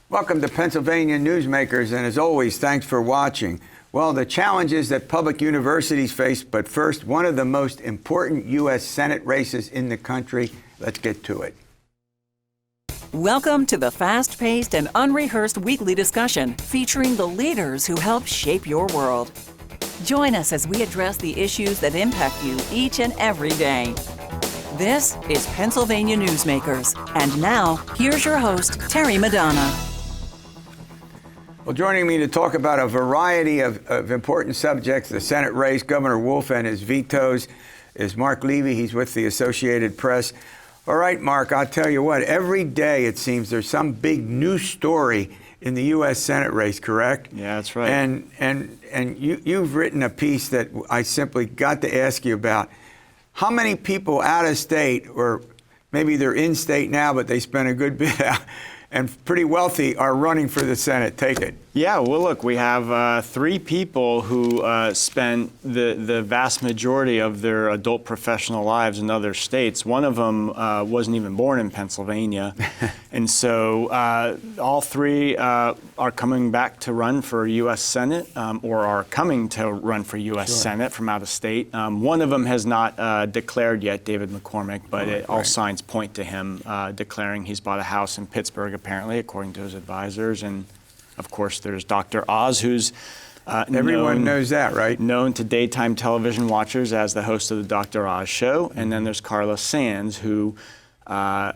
Welcome to Pennsylvania Newsmakers, and as always, thanks for watching. Well, the challenges that public universities face, but first, one of the most important U.S. Senate races in the country. Let's get to it. Welcome to the fast-paced and unrehearsed weekly discussion featuring the leaders who help shape your world. Join us as we address the issues that impact you each and every day. This is Pennsylvania Newsmakers. And now, here's your host, Terry Madonna. Well, joining me to talk about a variety of important subjects, the Senate race, Governor Wolf and his vetoes, is Marc Levy. He's with the Associated Press. All right, Marc, I'll tell you what, every day it seems there's some big news story in the U.S. Senate race, correct? Yeah, that's right. And you've written a piece that I simply got to ask you about. How many people out of state, or maybe they're in state now, but they spent a good bit out, and pretty wealthy, are running for the Senate? Take it. Yeah, well, look, we have three people who spent the vast majority of their adult professional lives in other states. One of them wasn't even born in Pennsylvania. And so all three are coming back to run for U.S. Senate, or are coming to run for U.S. Sure. Senate from out of state. One of them has not declared yet, David Mccormick, but all signs point to him declaring. He's bought a house in Pittsburgh, apparently, according to his advisors. And of course, there's Dr. Oz, who's everyone knows that, right? Known to daytime television watchers as the host of the Dr. Oz show. And then there's Carla Sands, who was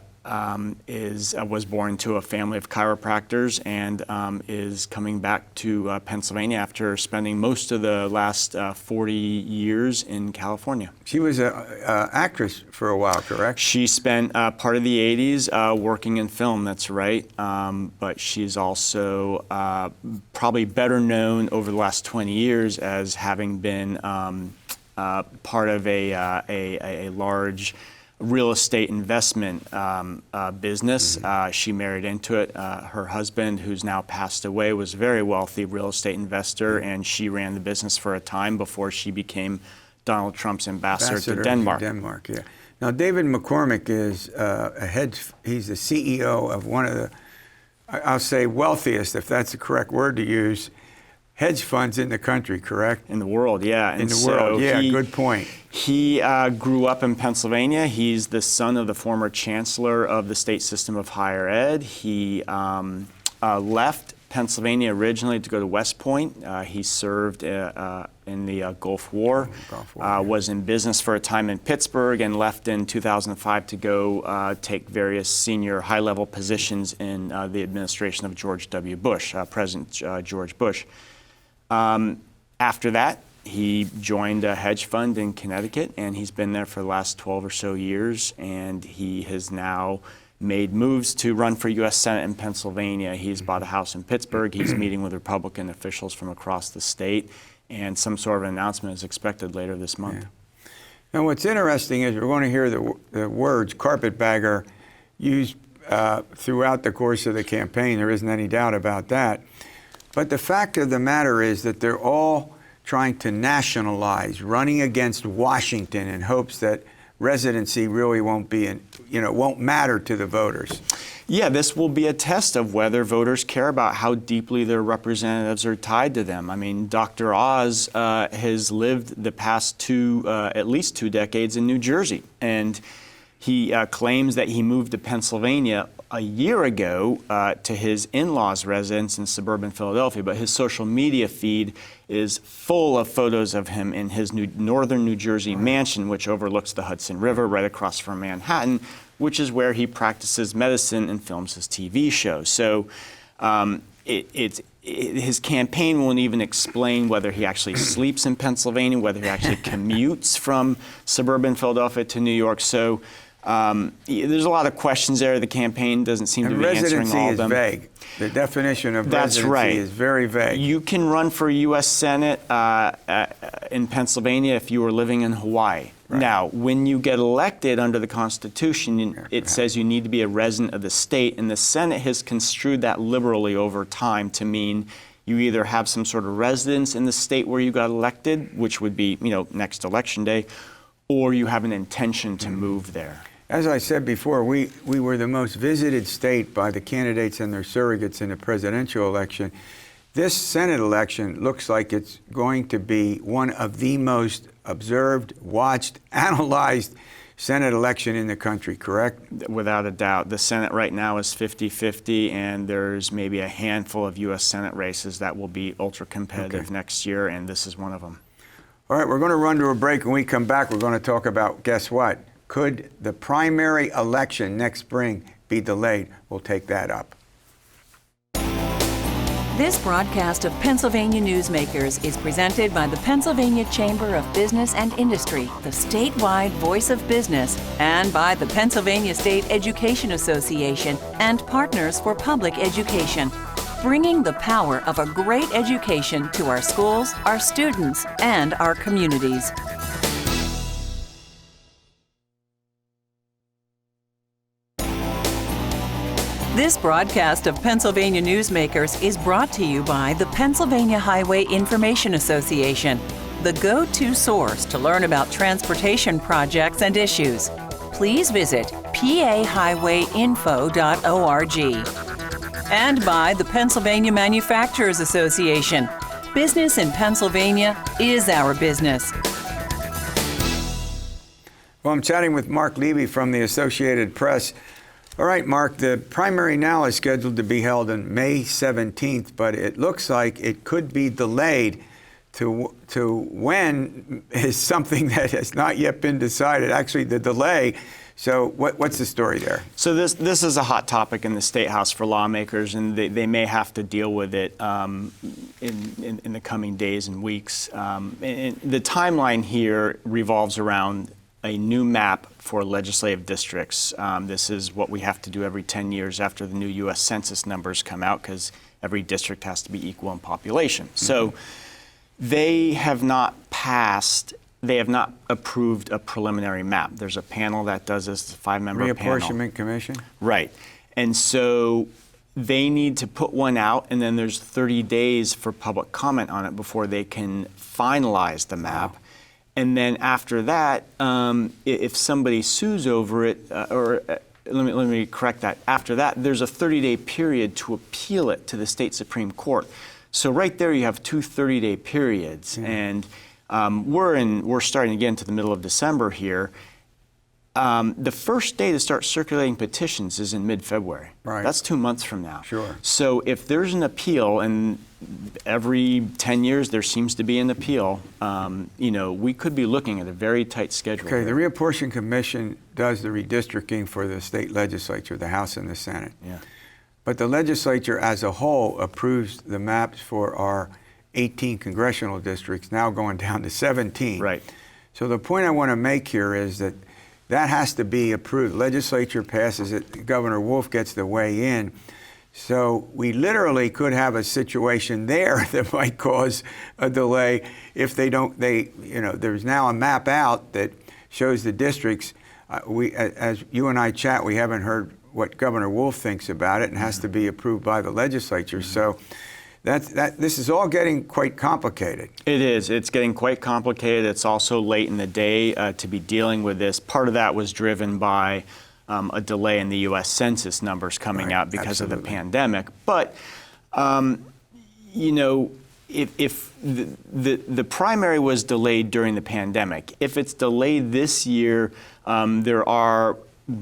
born to a family of chiropractors and is coming back to Pennsylvania after spending most of the last 40 years in California. She was an actress for a while, correct? She spent part of the 80s working in film, that's right. But she's also probably better known over the last 20 years as having been part of a large real estate investment business. She married into it. Her husband, who's now passed away, was a very wealthy real estate investor, and she ran the business for a time before she became Donald Trump's ambassador to Denmark. Yeah. Now, David McCormick is he's the CEO of one of the, I'll say wealthiest, if that's the correct word to use, hedge funds in the country, correct? In the world, yeah. In the world, yeah, good point. He grew up in Pennsylvania. He's the son of the former chancellor of the state system of higher ed. He left Pennsylvania originally to go to West Point. He served in the Gulf War, was in business for a time in Pittsburgh, and left in 2005 to go take various senior high-level positions in the administration of George W. Bush, President George Bush. After that, he joined a hedge fund in Connecticut, and he's been there for the last 12 or so years, and he has now made moves to run for U.S. Senate in Pennsylvania. He's bought a house in Pittsburgh. He's meeting with Republican officials from across the state, and some sort of an announcement is expected later this month. Yeah. Now, what's interesting is we're going to hear the words carpetbagger used throughout the course of the campaign. There isn't any doubt about that. But the fact of the matter is that they're all trying to nationalize, running against Washington in hopes that residency really won't matter to the voters. Yeah, this will be a test of whether voters care about how deeply their representatives are tied to them. I mean, Dr. Oz has lived the past at least two decades in New Jersey, and he claims that he moved to Pennsylvania a year ago to his in-laws' residence in suburban Philadelphia, but his social media feed is full of photos of him in his northern New Jersey mansion, which overlooks the Hudson River right across from Manhattan, which is where he practices medicine and films his TV shows. So his campaign won't even explain whether he actually sleeps in Pennsylvania, whether he actually commutes from suburban Philadelphia to New York. So there's a lot of questions there. The campaign doesn't seem to be answering all of them. Residency is vague. The definition of That's residency right. is very vague. You can run for U.S. Senate in Pennsylvania if you were living in Hawaii. Right. Now, when you get elected under the Constitution, it says you need to be a resident of the state, and the Senate has construed that liberally over time to mean you either have some sort of residence in the state where you got elected, which would be, next election day, or you have an intention to move there. As I said before, we were the most visited state by the candidates and their surrogates in the presidential election. This Senate election looks like it's going to be one of the most observed, watched, analyzed Senate election in the country, correct? Without a doubt. The Senate right now is 50-50, and there's maybe a handful of U.S. Senate races that will be ultra-competitive next year, and this is one of them. All right, we're going to run to a break. When we come back, we're going to talk about, guess what? Could the primary election next spring be delayed? We'll take that up. This broadcast of Pennsylvania Newsmakers is presented by the Pennsylvania Chamber of Business and Industry, the statewide voice of business, and by the Pennsylvania State Education Association and Partners for Public Education, bringing the power of a great education to our schools, our students, and our communities. This broadcast of Pennsylvania Newsmakers is brought to you by the Pennsylvania Highway Information Association, the go-to source to learn about transportation projects and issues. Please visit pahighwayinfo.org. And by the Pennsylvania Manufacturers Association. Business in Pennsylvania is our business. Well, I'm chatting with Marc Levy from the Associated Press. All right, Marc, the primary now is scheduled to be held on May 17th, but it looks like it could be delayed to when is something that has not yet been decided. Actually, the delay. So what's the story there? So this is a hot topic in the State House for lawmakers, and they may have to deal with it in the coming days and weeks. And the timeline here revolves around a new map for legislative districts. This is what we have to do every 10 years after the new U.S. Census numbers come out, because every district has to be equal in population. Mm-hmm. So they have not approved a preliminary map. There's a panel that does this, a 5-member panel. Reapportionment Commission? Right. And so they need to put one out, and then there's 30 days for public comment on it before they can finalize the map. Wow. And then after that, if somebody sues over it, let me correct that. After that, there's a 30-day period to appeal it to the state Supreme Court. So right there, you have two 30-day periods, and we're starting to get into the middle of December here. The first day to start circulating petitions is in mid-February. Right. That's 2 months from now. Sure. So if there's an appeal, and every 10 years there seems to be an appeal, we could be looking at a very tight schedule. Okay, the Reapportionment Commission does the redistricting for the state legislature, the House and the Senate. Yeah. But the legislature as a whole approves the maps for our 18 congressional districts, now going down to 17. Right. So the point I want to make here is that has to be approved. Legislature passes it, Governor Wolf gets to weigh in. So we literally could have a situation there that might cause a delay if there's now a map out that shows the districts. As you and I chat, we haven't heard what Governor Wolf thinks about it, and has to be approved by the legislature. So this is all getting quite complicated. It is. It's getting quite complicated. It's also late in the day to be dealing with this. Part of that was driven by a delay in the U.S. Census numbers coming out because of the pandemic. But, if the primary was delayed during the pandemic, if it's delayed this year, there are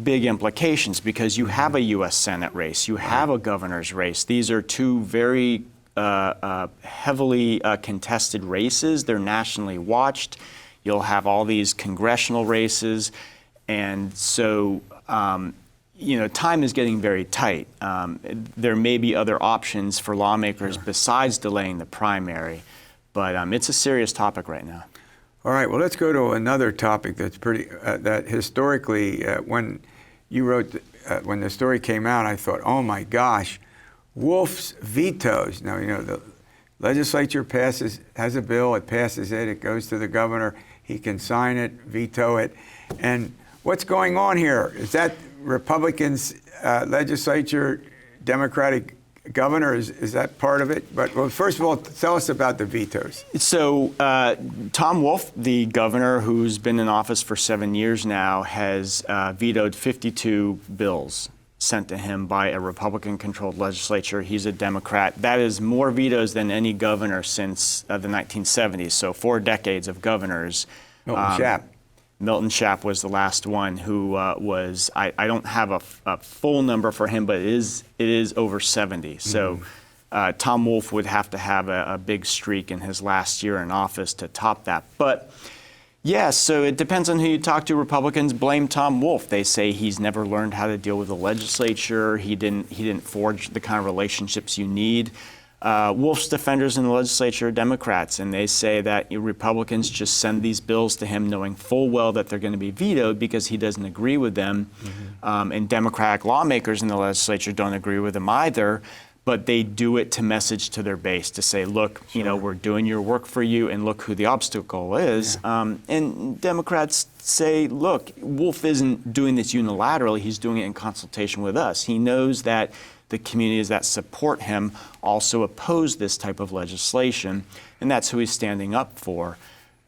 big implications, because you have a U.S. Senate race, you have a governor's race. These are two very heavily contested races. They're nationally watched. You'll have all these congressional races. And so, time is getting very tight. There may be other options for lawmakers besides delaying the primary, but it's a serious topic right now. All right, well, let's go to another topic that's that historically, when you wrote, when the story came out, I thought, oh my gosh, Wolf's vetoes. Now, the legislature has a bill, it passes it, it goes to the governor, he can sign it, veto it. And what's going on here? Is that Republicans legislature, Democratic governor, is that part of it? But well, first of all, tell us about the vetoes. So Tom Wolf, the governor who's been in office for 7 years now, has vetoed 52 bills sent to him by a Republican-controlled legislature. He's a Democrat. That is more vetoes than any governor since the 1970s, so 4 decades of governors. Milton Schaap. Milton Schaap was the last one who was, I don't have a full number for him, but it is over 70. So Tom Wolf would have to have a big streak in his last year in office to top that. But yeah, so it depends on who you talk to. Republicans blame Tom Wolf. They say he's never learned how to deal with the legislature. He didn't forge the kind of relationships you need. Wolf's defenders in the legislature are Democrats, and they say that Republicans just send these bills to him knowing full well that they're going to be vetoed because he doesn't agree with them. And Democratic lawmakers in the legislature don't agree with him either, but they do it to message to their base to say, look, you know, we're doing your work for you, and look who the obstacle is. And Democrats say, look, Wolf isn't doing this unilaterally. He's doing it in consultation with us. He knows that the communities that support him also oppose this type of legislation, and that's who he's standing up for.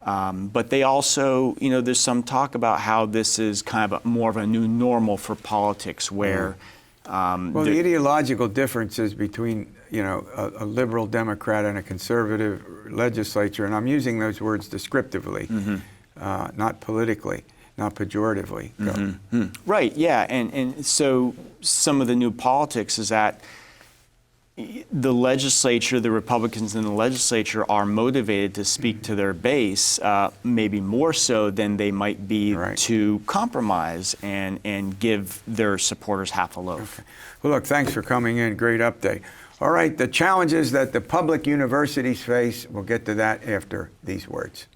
But they also, you know, there's some talk about how this is kind of more of a new normal for politics where well, the ideological differences between, you know, a liberal Democrat and a conservative legislature, and I'm using those words descriptively, not politically, not pejoratively. Right, yeah, and so some of the new politics is that the legislature, the Republicans in the legislature are motivated to speak to their base, maybe more so than they might be to compromise and give their supporters half a loaf. Okay. Well, look, thanks for coming in. Great update. All right, the challenges that the public universities face, we'll get to that after these words.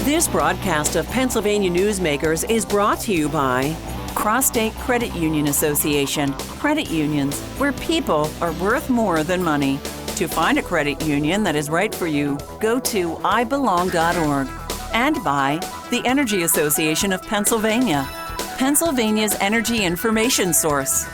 This broadcast of Pennsylvania Newsmakers is brought to you by Cross-State Credit Union Association. Credit unions, where people are worth more than money. To find a credit union that is right for you, go to ibelong.org. And by the Energy Association of Pennsylvania, Pennsylvania's energy information source.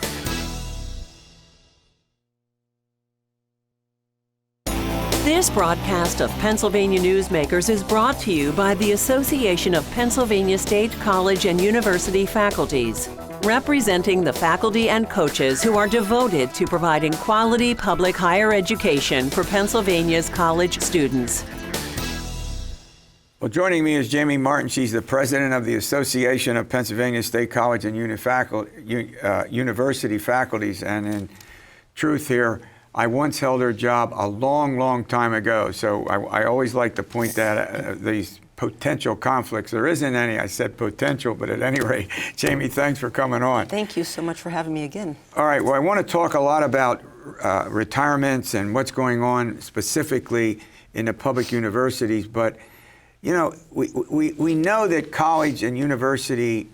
This broadcast of Pennsylvania Newsmakers is brought to you by the Association of Pennsylvania State College and University Faculties, representing the faculty and coaches who are devoted to providing quality public higher education for Pennsylvania's college students. Well, joining me is Jamie Martin. She's the president of the Association of Pennsylvania State College and University Faculties. And in truth here, I once held her job a long, long time ago. So I always like to point that these potential conflicts. There isn't any. I said potential, but at any rate, Jamie, thanks for coming on. Thank you so much for having me again. All right. Well, I want to talk a lot about retirements and what's going on specifically in the public universities. But, you know, we know that college and university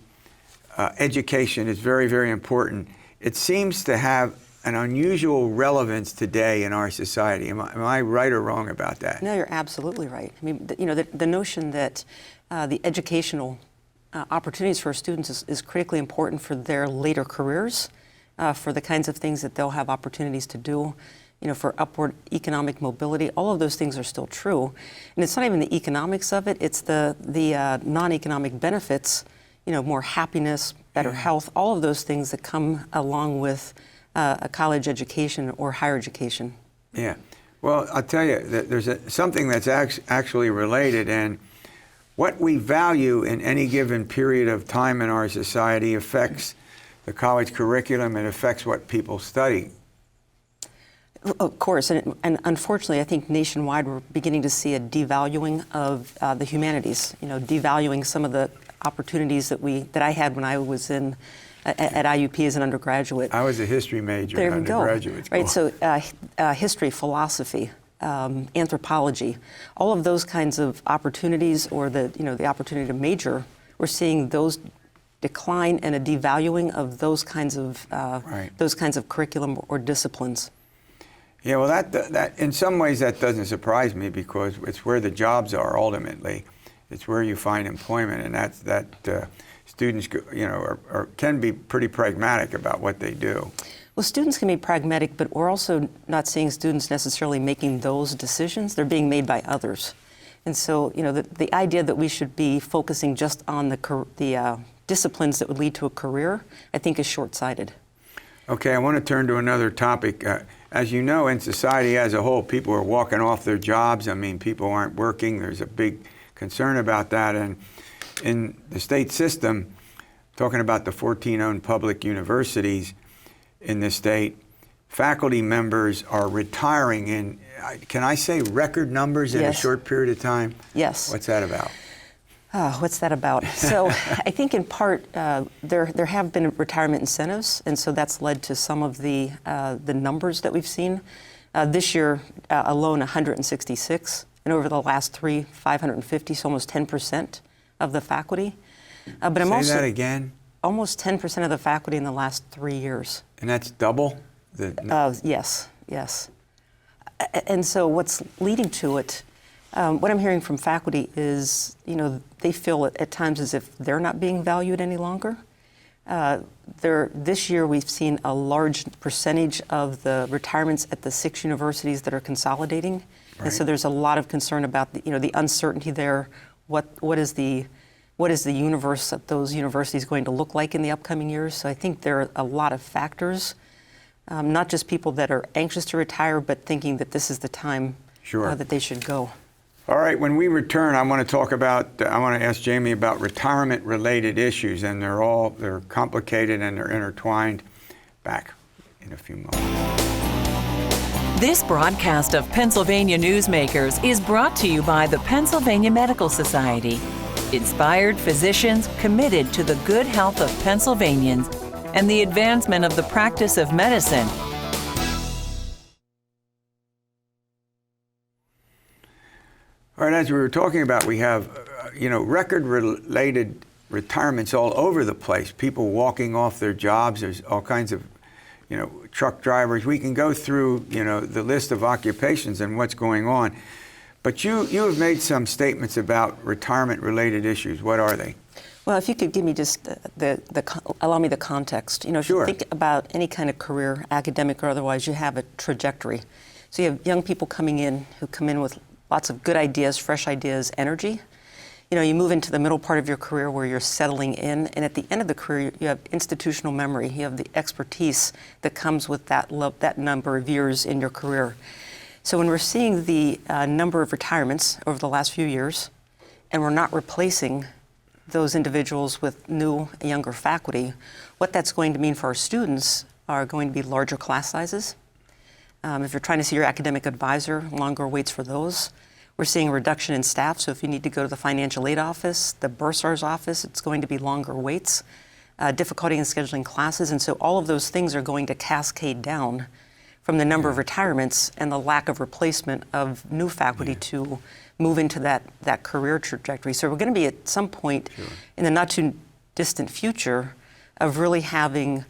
education is very, very important. It seems to have an unusual relevance today in our society. Am I right or wrong about that? No, you're absolutely right. I mean, you know, the notion that the educational opportunities for students is critically important for their later careers, for the kinds of things that they'll have opportunities to do, you know, for upward economic mobility. All of those things are still true. And it's not even the economics of it, it's the non-economic benefits, you know, more happiness, better health, all of those things that come along with a college education or higher education. Yeah. Well, I'll tell you that there's something that's actually related, and what we value in any given period of time in our society affects the college curriculum. It affects what people study. Of course, and unfortunately, I think nationwide we're beginning to see a devaluing of the humanities. You know, devaluing some of the opportunities that I had when I was at IUP as an undergraduate. I was a history major in undergraduate school. Right, so history, philosophy, anthropology, all of those kinds of opportunities, or the opportunity to major, we're seeing those decline and a devaluing of those kinds of curriculum or disciplines. Yeah, well, that in some ways that doesn't surprise me, because it's where the jobs are ultimately. It's where you find employment, and that students, you know, can be pretty pragmatic about what they do. Well, students can be pragmatic, but we're also not seeing students necessarily making those decisions. They're being made by others. And so, the idea that we should be focusing just on the disciplines that would lead to a career, I think is short-sighted. Okay, I want to turn to another topic. As you know, in society as a whole, people are walking off their jobs. I mean, people aren't working. There's a big concern about that. And in the state system, talking about the 14 owned public universities in the state, faculty members are retiring in, can I say record numbers in Yes. a short period of time? Yes. What's that about? What's that about? So I think in part there have been retirement incentives, and so that's led to some of the numbers that we've seen. This year alone, 166, and over the last 550, so almost 10% of the faculty. But I'm Say also that again? almost 10% of the faculty in the last 3 years. And that's double? Yes. And so what's leading to it, what I'm hearing from faculty is, they feel at times as if they're not being valued any longer. This year we've seen a large percentage of the retirements at the 6 universities that are consolidating. Right. And so there's a lot of concern about the uncertainty there. What is the universe of those universities going to look like in the upcoming years? So I think there are a lot of factors, not just people that are anxious to retire, but thinking that this is the time that they should go. All right, when we return, I want to ask Jamie about retirement-related issues, and they're complicated and they're intertwined. Back in a few moments. This broadcast of Pennsylvania Newsmakers is brought to you by the Pennsylvania Medical Society. Inspired physicians committed to the good health of Pennsylvanians and the advancement of the practice of medicine. All right, as we were talking about, we have, record-related retirements all over the place. People walking off their jobs. There's all kinds of, truck drivers. We can go through, the list of occupations and what's going on. But you have made some statements about retirement-related issues. What are they? Well, if you could give me just allow me the context. If Sure. you think about any kind of career, academic or otherwise, you have a trajectory. So you have young people coming in who come in with lots of good ideas, fresh ideas, energy. You move into the middle part of your career where you're settling in, and at the end of the career, you have institutional memory. You have the expertise that comes with that number of years in your career. So when we're seeing the number of retirements over the last few years, and we're not replacing those individuals with new, younger faculty, what that's going to mean for our students are going to be larger class sizes. If you're trying to see your academic advisor, longer waits for those. We're seeing a reduction in staff, so if you need to go to the financial aid office, the bursar's office, it's going to be longer waits, difficulty in scheduling classes, and so all of those things are going to cascade down from the number of retirements and the lack of replacement of new faculty to move into that career trajectory. So we're going to be at some point in the not too distant future of really having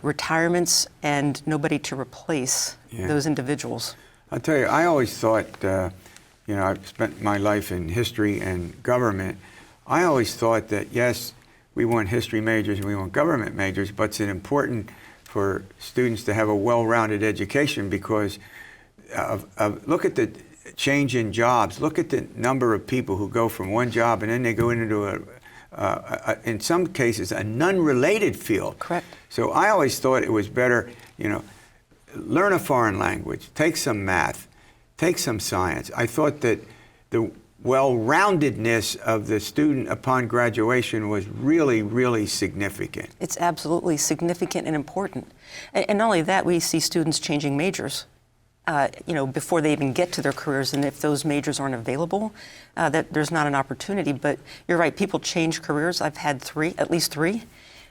retirements and nobody to replace those individuals. I'll tell you, I always thought, I've spent my life in history and government. I always thought that, yes, we want history majors and we want government majors, but it's important for students to have a well-rounded education because look at the change in jobs. Look at the number of people who go from one job and then they go into in some cases, a non-related field. Correct. So I always thought it was better, learn a foreign language, take some math, take some science. I thought that the well-roundedness of the student upon graduation was really, really significant. It's absolutely significant and important. And not only that, we see students changing majors, before they even get to their careers. And if those majors aren't available, that there's not an opportunity. But you're right, people change careers. I've had at least three,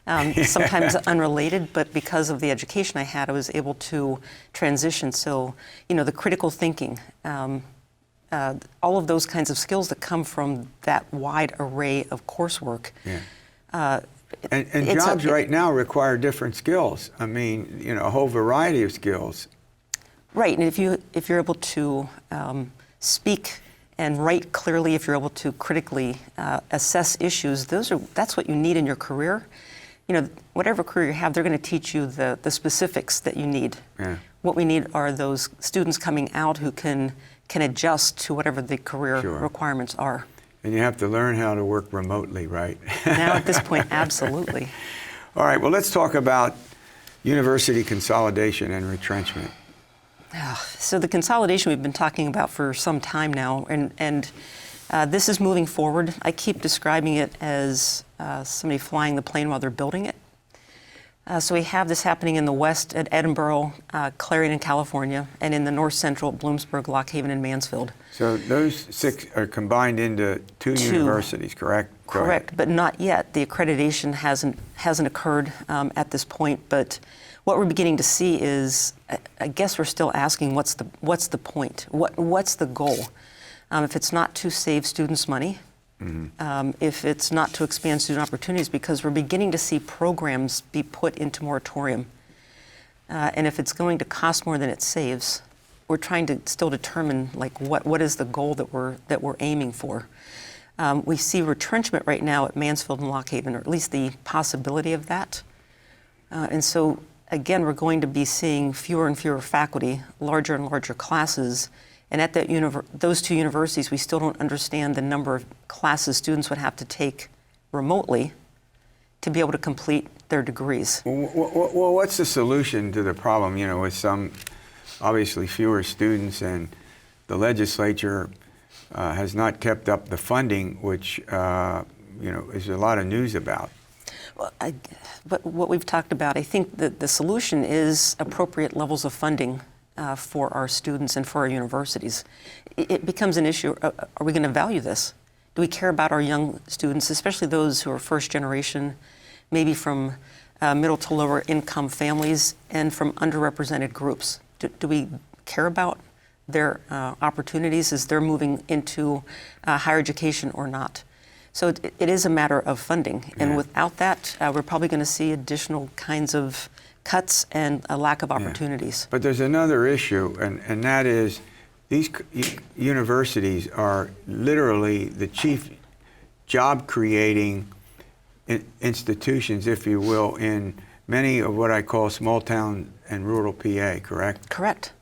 sometimes unrelated, but because of the education I had, I was able to transition. So, the critical thinking, all of those kinds of skills that come from that wide array of coursework. Yeah. And jobs right now require different skills. I mean, a whole variety of skills. Right, and if you're able to speak and write clearly, if you're able to critically assess issues, that's what you need in your career. whatever career you have, they're going to teach you the specifics that you need. Yeah. What we need are those students coming out who can adjust to whatever the career Sure. requirements are. And you have to learn how to work remotely, right? Now at this point, absolutely. All right, well, let's talk about university consolidation and retrenchment. So the consolidation we've been talking about for some time now, and this is moving forward. I keep describing it as somebody flying the plane while they're building it. So we have this happening in the west at Edinburgh, Clarion in California, and in the north central at Bloomsburg, Lock Haven, and Mansfield. So those 6 are combined into two universities, correct? Go ahead. Correct, but not yet. The accreditation hasn't occurred at this point. But what we're beginning to see is, I guess we're still asking, what's the point? What's the goal? If it's not to save students money, if it's not to expand student opportunities, because we're beginning to see programs be put into moratorium, and if it's going to cost more than it saves, we're trying to still determine like what is the goal that we're aiming for. We see retrenchment right now at Mansfield and Lock Haven, or at least the possibility of that. And so, again, we're going to be seeing fewer and fewer faculty, larger and larger classes. And at those 2 universities, we still don't understand the number of classes students would have to take remotely to be able to complete their degrees. Well, what's the solution to the problem, with some obviously fewer students, and the legislature has not kept up the funding, which, is a lot of news about? Well, but what we've talked about, I think that the solution is appropriate levels of funding for our students and for our universities. It becomes an issue, are we going to value this? Do we care about our young students, especially those who are first generation, maybe from middle to lower income families and from underrepresented groups? Do we care about their opportunities as they're moving into higher education or not? So it is a matter of funding. And without that, we're probably going to see additional kinds of cuts and a lack of opportunities. But there's another issue, and that is these universities are literally the chief job-creating institutions, if you will, in many of what I call small town and rural PA, correct? Correct.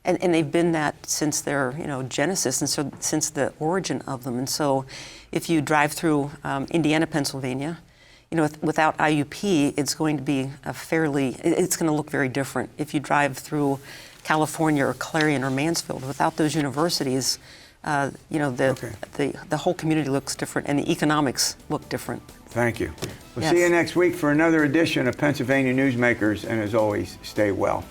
And they've been that since their genesis, and so since the origin of them. And so if you drive through Indiana, Pennsylvania, without IUP, it's going to be it's going to look very different. If you drive through California or Clarion or Mansfield, without those universities, the whole community looks different and the economics look different. Thank you. We'll Yes. see you next week for another edition of Pennsylvania Newsmakers, and as always, stay well.